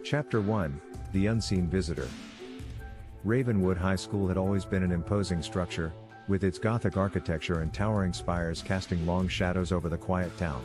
Chapter 1, The Unseen Visitor. Ravenwood High School had always been an imposing structure, with its gothic architecture and towering spires casting long shadows over the quiet town.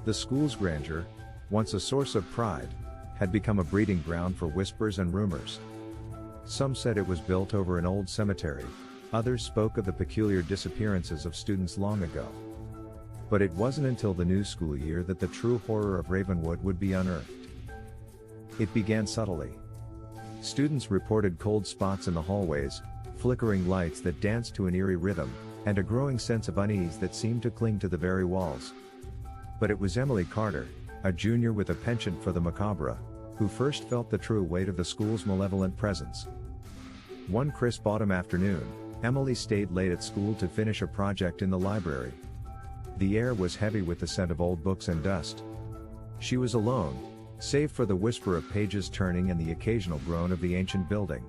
The school's grandeur, once a source of pride, had become a breeding ground for whispers and rumors. Some said it was built over an old cemetery, others spoke of the peculiar disappearances of students long ago. But it wasn't until the new school year that the true horror of Ravenwood would be unearthed. It began subtly. Students reported cold spots in the hallways, flickering lights that danced to an eerie rhythm, and a growing sense of unease that seemed to cling to the very walls. But it was Emily Carter, a junior with a penchant for the macabre, who first felt the true weight of the school's malevolent presence. One crisp autumn afternoon, Emily stayed late at school to finish a project in the library. The air was heavy with the scent of old books and dust. She was alone, save for the whisper of pages turning and the occasional groan of the ancient building.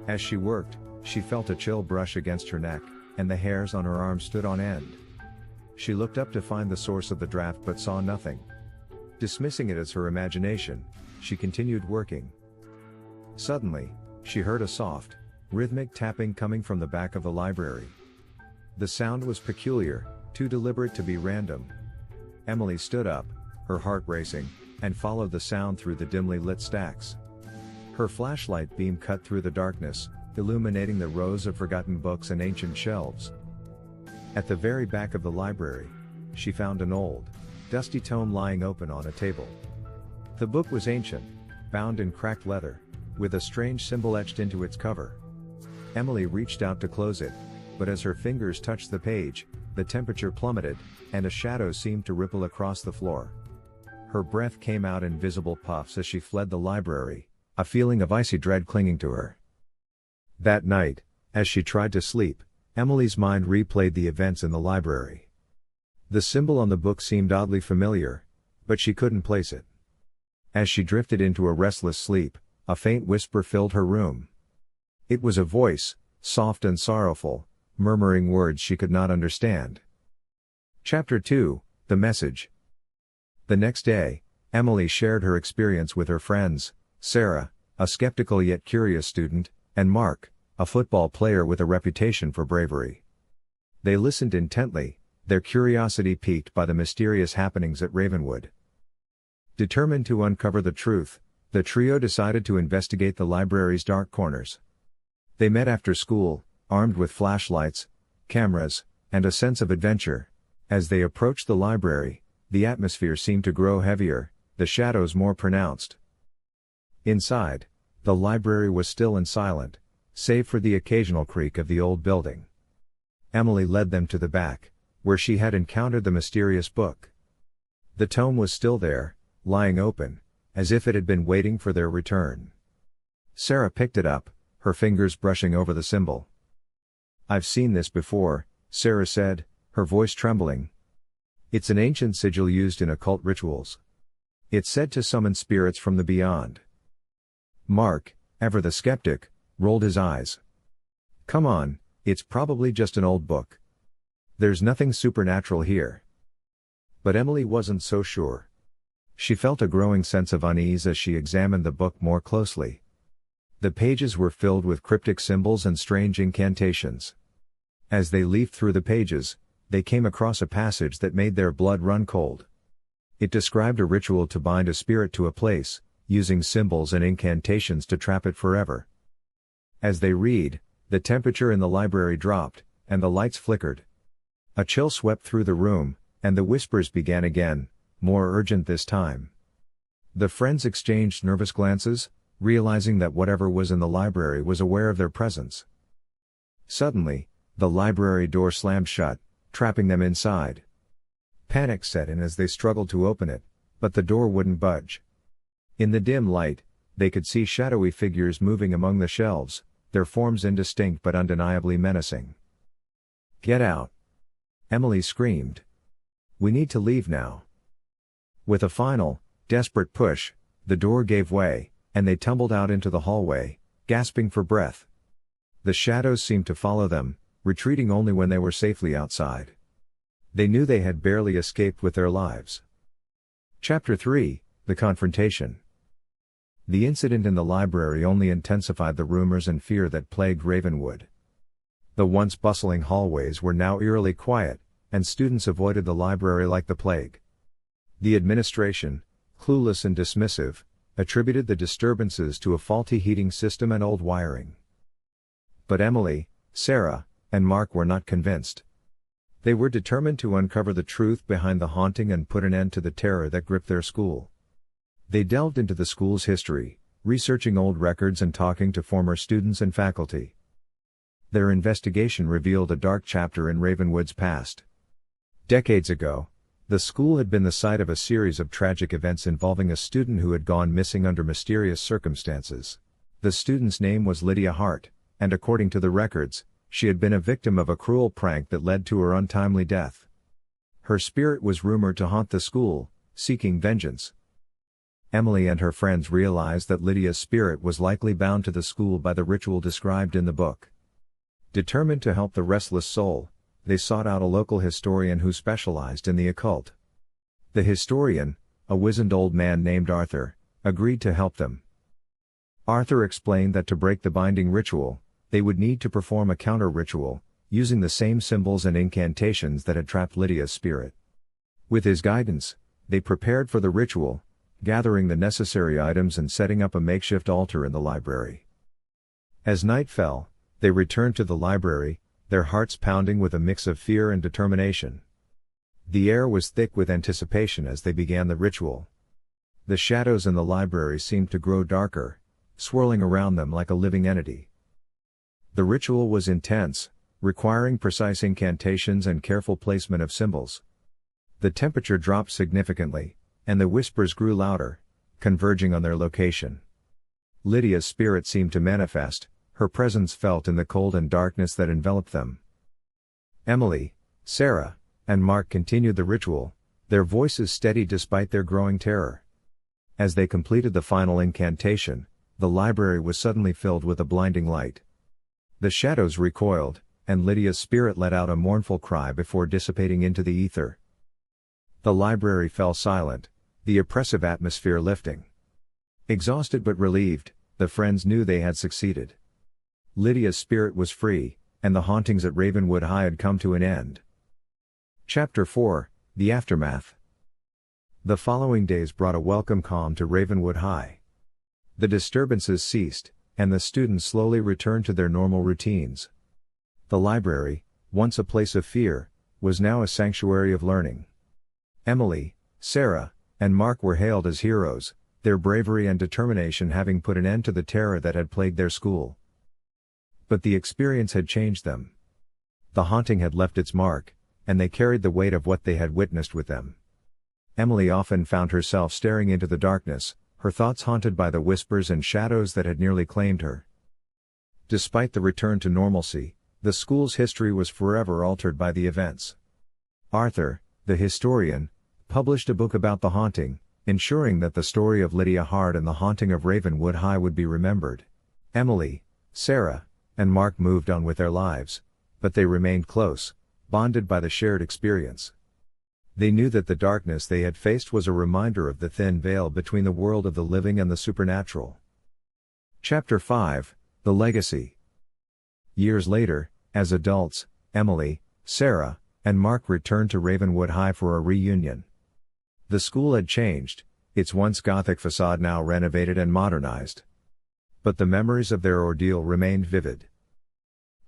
As she worked, she felt a chill brush against her neck, and the hairs on her arms stood on end. She looked up to find the source of the draft but saw nothing. Dismissing it as her imagination, she continued working. Suddenly, she heard a soft, rhythmic tapping coming from the back of the library. The sound was peculiar, too deliberate to be random. Emily stood up, her heart racing, and followed the sound through the dimly lit stacks. Her flashlight beam cut through the darkness, illuminating the rows of forgotten books and ancient shelves. At the very back of the library, she found an old, dusty tome lying open on a table. The book was ancient, bound in cracked leather, with a strange symbol etched into its cover. Emily reached out to close it, but as her fingers touched the page, the temperature plummeted, and a shadow seemed to ripple across the floor. Her breath came out in visible puffs as she fled the library, a feeling of icy dread clinging to her. That night, as she tried to sleep, Emily's mind replayed the events in the library. The symbol on the book seemed oddly familiar, but she couldn't place it. As she drifted into a restless sleep, a faint whisper filled her room. It was a voice, soft and sorrowful, murmuring words she could not understand. Chapter 2, The Message. The next day, Emily shared her experience with her friends, Sarah, a skeptical yet curious student, and Mark, a football player with a reputation for bravery. They listened intently, their curiosity piqued by the mysterious happenings at Ravenwood. Determined to uncover the truth, the trio decided to investigate the library's dark corners. They met after school, armed with flashlights, cameras, and a sense of adventure. As they approached the library, the atmosphere seemed to grow heavier, the shadows more pronounced. Inside, the library was still and silent, save for the occasional creak of the old building. Emily led them to the back, where she had encountered the mysterious book. The tome was still there, lying open, as if it had been waiting for their return. Sarah picked it up, her fingers brushing over the symbol. "I've seen this before," Sarah said, her voice trembling. "It's an ancient sigil used in occult rituals. It's said to summon spirits from the beyond." Mark, ever the skeptic, rolled his eyes. "Come on, it's probably just an old book. There's nothing supernatural here." But Emily wasn't so sure. She felt a growing sense of unease as she examined the book more closely. The pages were filled with cryptic symbols and strange incantations. As they leafed through the pages, they came across a passage that made their blood run cold. It described a ritual to bind a spirit to a place, using symbols and incantations to trap it forever. As they read, the temperature in the library dropped, and the lights flickered. A chill swept through the room, and the whispers began again, more urgent this time. The friends exchanged nervous glances, realizing that whatever was in the library was aware of their presence. Suddenly, the library door slammed shut, trapping them inside. Panic set in as they struggled to open it, but the door wouldn't budge. In the dim light, they could see shadowy figures moving among the shelves, their forms indistinct but undeniably menacing. "Get out!" Emily screamed. "We need to leave now." With a final, desperate push, the door gave way, and they tumbled out into the hallway, gasping for breath. The shadows seemed to follow them, retreating only when they were safely outside. They knew they had barely escaped with their lives. Chapter 3, The Confrontation. The incident in the library only intensified the rumors and fear that plagued Ravenwood. The once bustling hallways were now eerily quiet, and students avoided the library like the plague. The administration, clueless and dismissive, attributed the disturbances to a faulty heating system and old wiring. But Emily, Sarah, and Mark were not convinced. They were determined to uncover the truth behind the haunting and put an end to the terror that gripped their school. They delved into the school's history, researching old records and talking to former students and faculty. Their investigation revealed a dark chapter in Ravenwood's past. Decades ago, the school had been the site of a series of tragic events involving a student who had gone missing under mysterious circumstances. The student's name was Lydia Hart, and according to the records, she had been a victim of a cruel prank that led to her untimely death. Her spirit was rumored to haunt the school, seeking vengeance. Emily and her friends realized that Lydia's spirit was likely bound to the school by the ritual described in the book. Determined to help the restless soul, they sought out a local historian who specialized in the occult. The historian, a wizened old man named Arthur, agreed to help them. Arthur explained that to break the binding ritual, they would need to perform a counter-ritual, using the same symbols and incantations that had trapped Lydia's spirit. With his guidance, they prepared for the ritual, gathering the necessary items and setting up a makeshift altar in the library. As night fell, they returned to the library, their hearts pounding with a mix of fear and determination. The air was thick with anticipation as they began the ritual. The shadows in the library seemed to grow darker, swirling around them like a living entity. The ritual was intense, requiring precise incantations and careful placement of symbols. The temperature dropped significantly, and the whispers grew louder, converging on their location. Lydia's spirit seemed to manifest, her presence felt in the cold and darkness that enveloped them. Emily, Sarah, and Mark continued the ritual, their voices steady despite their growing terror. As they completed the final incantation, the library was suddenly filled with a blinding light. The shadows recoiled, and Lydia's spirit let out a mournful cry before dissipating into the ether. The library fell silent, the oppressive atmosphere lifting. Exhausted but relieved, the friends knew they had succeeded. Lydia's spirit was free, and the hauntings at Ravenwood High had come to an end. Chapter 4, The Aftermath. The following days brought a welcome calm to Ravenwood High. The disturbances ceased, and the students slowly returned to their normal routines. The library, once a place of fear, was now a sanctuary of learning. Emily, Sarah, and Mark were hailed as heroes, their bravery and determination having put an end to the terror that had plagued their school. But the experience had changed them. The haunting had left its mark, and they carried the weight of what they had witnessed with them. Emily often found herself staring into the darkness, her thoughts haunted by the whispers and shadows that had nearly claimed her. Despite the return to normalcy, the school's history was forever altered by the events. Arthur, the historian, published a book about the haunting, ensuring that the story of Lydia Hart and the haunting of Ravenwood High would be remembered. Emily, Sarah, and Mark moved on with their lives, but they remained close, bonded by the shared experience. They knew that the darkness they had faced was a reminder of the thin veil between the world of the living and the supernatural. Chapter 5, The Legacy. Years later, as adults, Emily, Sarah, and Mark returned to Ravenwood High for a reunion. The school had changed, its once gothic facade now renovated and modernized. But the memories of their ordeal remained vivid.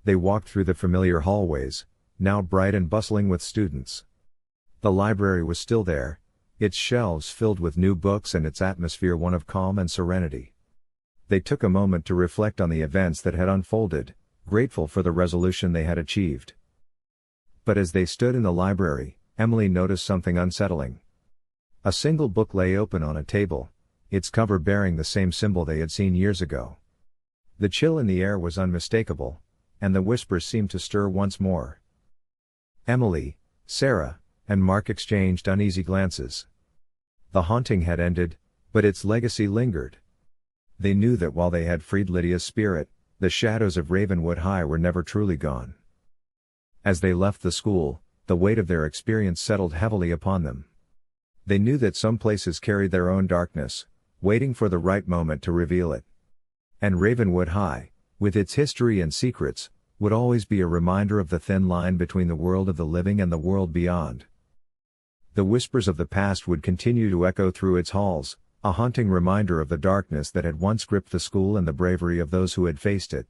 They walked through the familiar hallways, now bright and bustling with students. The library was still there, its shelves filled with new books and its atmosphere one of calm and serenity. They took a moment to reflect on the events that had unfolded, grateful for the resolution they had achieved. But as they stood in the library, Emily noticed something unsettling. A single book lay open on a table, its cover bearing the same symbol they had seen years ago. The chill in the air was unmistakable, and the whispers seemed to stir once more. Emily, Sarah, and Mark exchanged uneasy glances. The haunting had ended, but its legacy lingered. They knew that while they had freed Lydia's spirit, the shadows of Ravenwood High were never truly gone. As they left the school, the weight of their experience settled heavily upon them. They knew that some places carried their own darkness, waiting for the right moment to reveal it. And Ravenwood High, with its history and secrets, would always be a reminder of the thin line between the world of the living and the world beyond. The whispers of the past would continue to echo through its halls, a haunting reminder of the darkness that had once gripped the school and the bravery of those who had faced it.